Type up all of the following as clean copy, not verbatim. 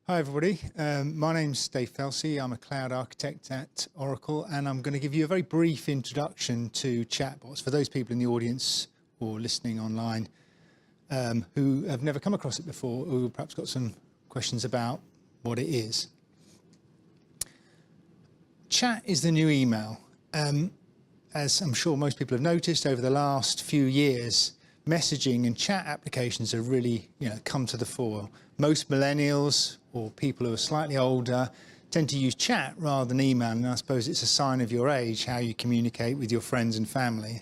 Hi everybody, my name's Dave Felsey. I'm a cloud architect at Oracle, and I'm going to give you a very brief introduction to chatbots for those people in the audience or listening online who have never come across it before, who perhaps got some questions about what it is. Chat is the new email. As I'm sure most people have noticed over the last few years, messaging and chat applications have really come to the fore. Most millennials or people who are slightly older tend to use chat rather than email, and I suppose it's a sign of your age, how you communicate with your friends and family.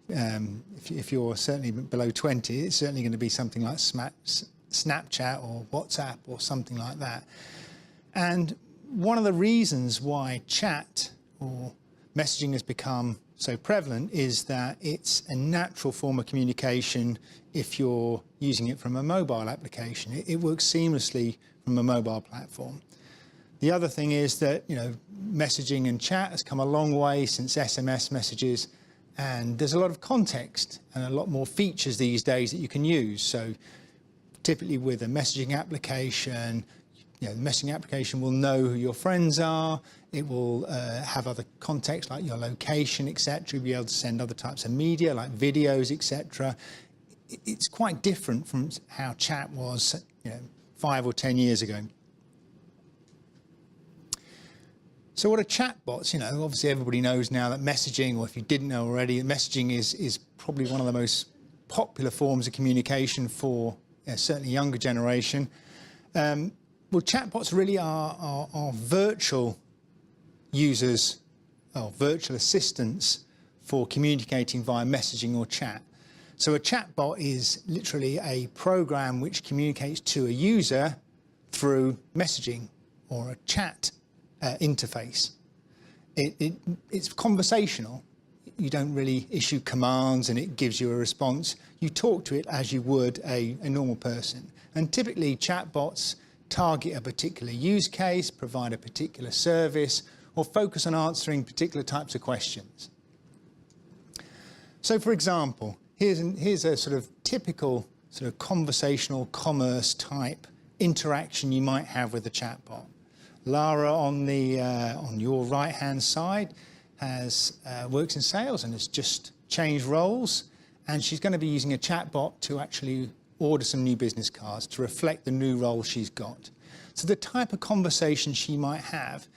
If you're certainly below 20, it's certainly going to be something like Snapchat or WhatsApp or something like that. And one of the reasons why chat or messaging has become so prevalent is that it's a natural form of communication if you're using it from a mobile application. It works seamlessly from a mobile platform. The other thing is that messaging and chat has come a long way since SMS messages, and there's a lot of context and a lot more features these days that you can use. So typically with a messaging application, the messaging application will know who your friends are. It will have other context like your location, etc. You'll be able to send other types of media like videos, etc. It's quite different from how chat was 5 or 10 years ago. So what are chatbots? Obviously everybody knows now that messaging, or if you didn't know already, messaging is probably one of the most popular forms of communication for certainly younger generation. Well, chatbots really are virtual users, or virtual assistants for communicating via messaging or chat. So a chatbot is literally a program which communicates to a user through messaging or a chat interface. It's conversational. You don't really issue commands and it gives you a response. You talk to it as you would a normal person. And typically chatbots target a particular use case, provide a particular service, or focus on answering particular types of questions. So for example, here's a sort of typical sort of conversational commerce type interaction you might have with a chatbot. Lara on your right hand side works in sales and has just changed roles, and she's going to be using a chatbot to actually order some new business cards to reflect the new role she's got. So the type of conversation she might have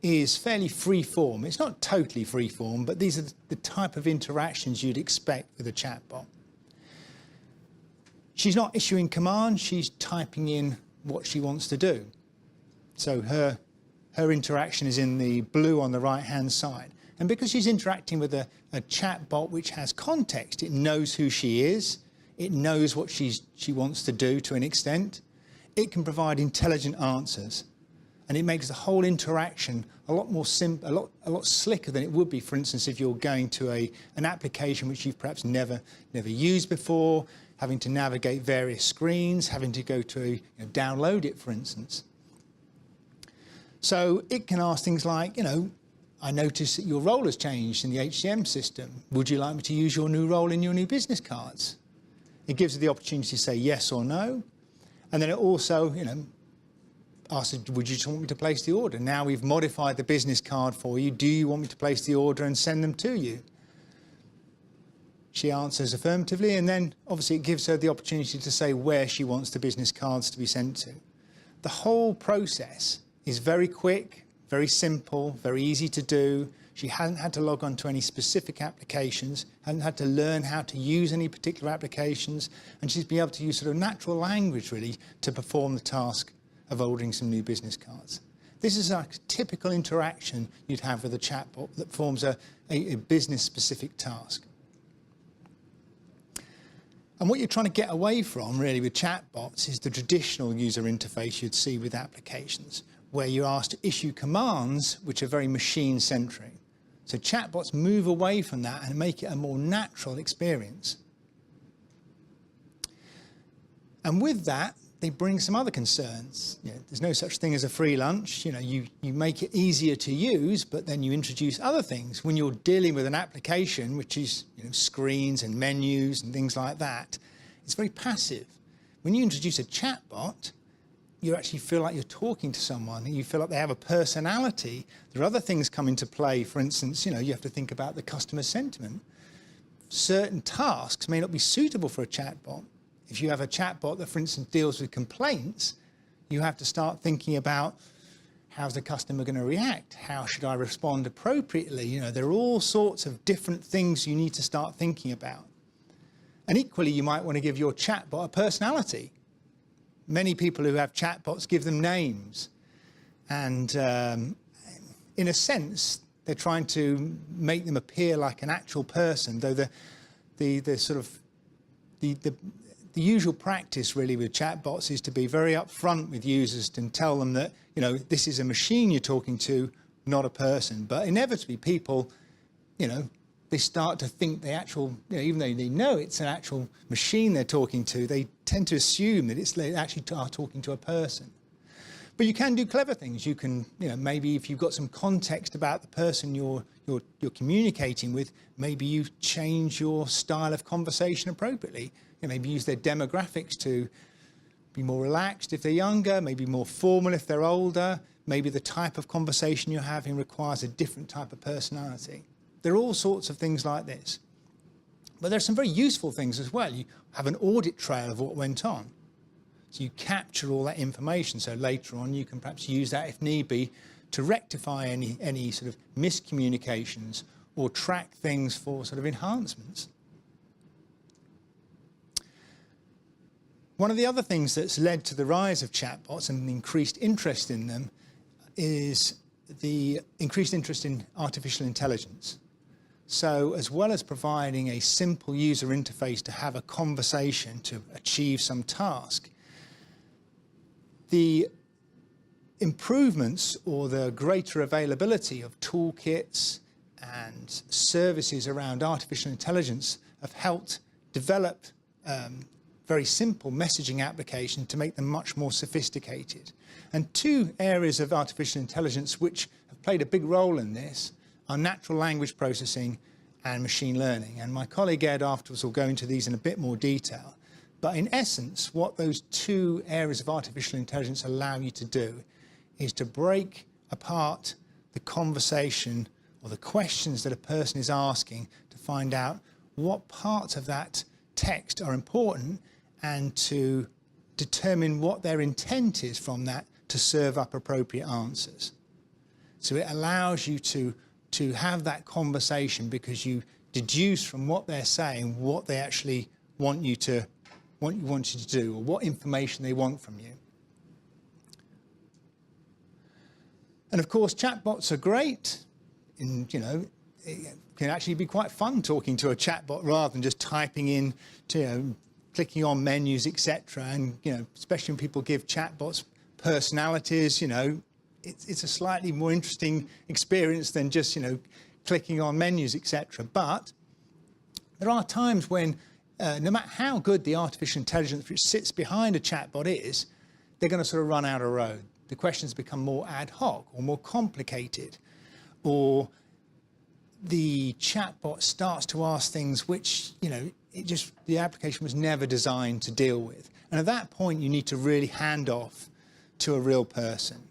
is fairly free form. It's not totally free form, but these are the type of interactions you'd expect with a chatbot. She's not issuing commands, she's typing in what she wants to do. So her interaction is in the blue on the right hand side. And because she's interacting with a chatbot which has context, it knows who she is, it knows what she wants to do to an extent. It can provide intelligent answers, and it makes the whole interaction a lot more simple, a lot slicker than it would be, for instance, if you're going to an application which you've perhaps never used before, having to navigate various screens, having to go to download it, for instance. So it can ask things like, I noticed that your role has changed in the HCM system. Would you like me to use your new role in your new business cards? It gives you the opportunity to say yes or no. And then it also, asks, would you just want me to place the order? Now we've modified the business card for you. Do you want me to place the order and send them to you? She answers affirmatively, and then obviously it gives her the opportunity to say where she wants the business cards to be sent to. The whole process is very quick, very simple, very easy to do. She hasn't had to log on to any specific applications, hasn't had to learn how to use any particular applications, and she's been able to use sort of natural language really to perform the task of ordering some new business cards. This is a typical interaction you'd have with a chatbot that forms a business-specific task. And what you're trying to get away from really with chatbots is the traditional user interface you'd see with applications, where you're asked to issue commands which are very machine-centric. So chatbots move away from that and make it a more natural experience. And with that, they bring some other concerns. There's no such thing as a free lunch. You make it easier to use, but then you introduce other things. When you're dealing with an application, which is screens and menus and things like that, it's very passive. When you introduce a chatbot, you actually feel like you're talking to someone, you feel like they have a personality. There are other things come into play. For instance, you have to think about the customer sentiment. Certain tasks may not be suitable for a chatbot. If you have a chatbot that, for instance, deals with complaints, you have to start thinking about, how's the customer going to react? How should I respond appropriately? There are all sorts of different things you need to start thinking about. And equally, you might want to give your chatbot a personality. Many people who have chatbots give them names. And in a sense, they're trying to make them appear like an actual person, though the usual practice really with chatbots is to be very upfront with users and tell them that, this is a machine you're talking to, not a person. But inevitably people, they start to think the actual, even though they know it's an actual machine they're talking to, they tend to assume that they actually are talking to a person. But you can do clever things. You can, maybe if you've got some context about the person you're communicating with, maybe you change your style of conversation appropriately. Maybe use their demographics to be more relaxed if they're younger, maybe more formal if they're older. Maybe the type of conversation you're having requires a different type of personality. There are all sorts of things like this. But there are some very useful things as well. You have an audit trail of what went on. So you capture all that information. So later on, you can perhaps use that, if need be, to rectify any sort of miscommunications or track things for sort of enhancements. One of the other things that's led to the rise of chatbots and the increased interest in them is the increased interest in artificial intelligence. So as well as providing a simple user interface to have a conversation to achieve some task, the improvements or the greater availability of toolkits and services around artificial intelligence have helped develop very simple messaging applications to make them much more sophisticated. And two areas of artificial intelligence which have played a big role in this are natural language processing and machine learning. And my colleague Ed afterwards will go into these in a bit more detail. But in essence, what those two areas of artificial intelligence allow you to do is to break apart the conversation or the questions that a person is asking to find out what parts of that text are important and to determine what their intent is from that to serve up appropriate answers. So it allows you to have that conversation because you deduce from what they're saying what they actually want you to do or what information they want from you. And of course, chatbots are great. And, it can actually be quite fun talking to a chatbot rather than just typing in, clicking on menus, etc. And, especially when people give chatbots personalities, it's a slightly more interesting experience than just, clicking on menus, etc. But there are times when, no matter how good the artificial intelligence which sits behind a chatbot is, they're going to sort of run out of road. The questions become more ad hoc or more complicated, or the chatbot starts to ask things which, the application was never designed to deal with. And at that point, you need to really hand off to a real person.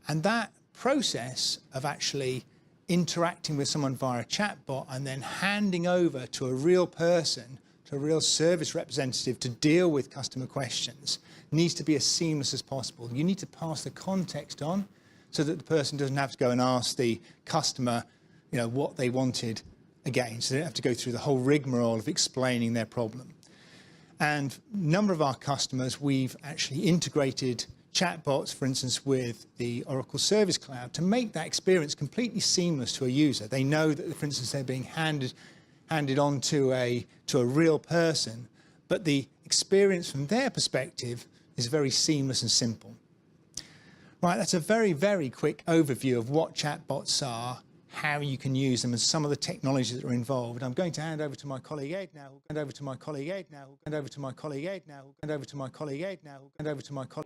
And that process of actually interacting with someone via a chatbot and then handing over to a real person, to a real service representative to deal with customer questions needs to be as seamless as possible. You need to pass the context on so that the person doesn't have to go and ask the customer, what they wanted again. So they don't have to go through the whole rigmarole of explaining their problem. And a number of our customers, we've actually integrated chatbots, for instance, with the Oracle Service Cloud to make that experience completely seamless to a user. They know that, for instance, they're being handed on to a real person, but the experience from their perspective is very seamless and simple. Right, that's a very, very quick overview of what chatbots are, how you can use them, and some of the technologies that are involved. I'm going to hand over to my colleague Ed now, and over to my colleague Ed now, and over to my colleague Ed now, and over to my colleague Ed now, and over to my colleague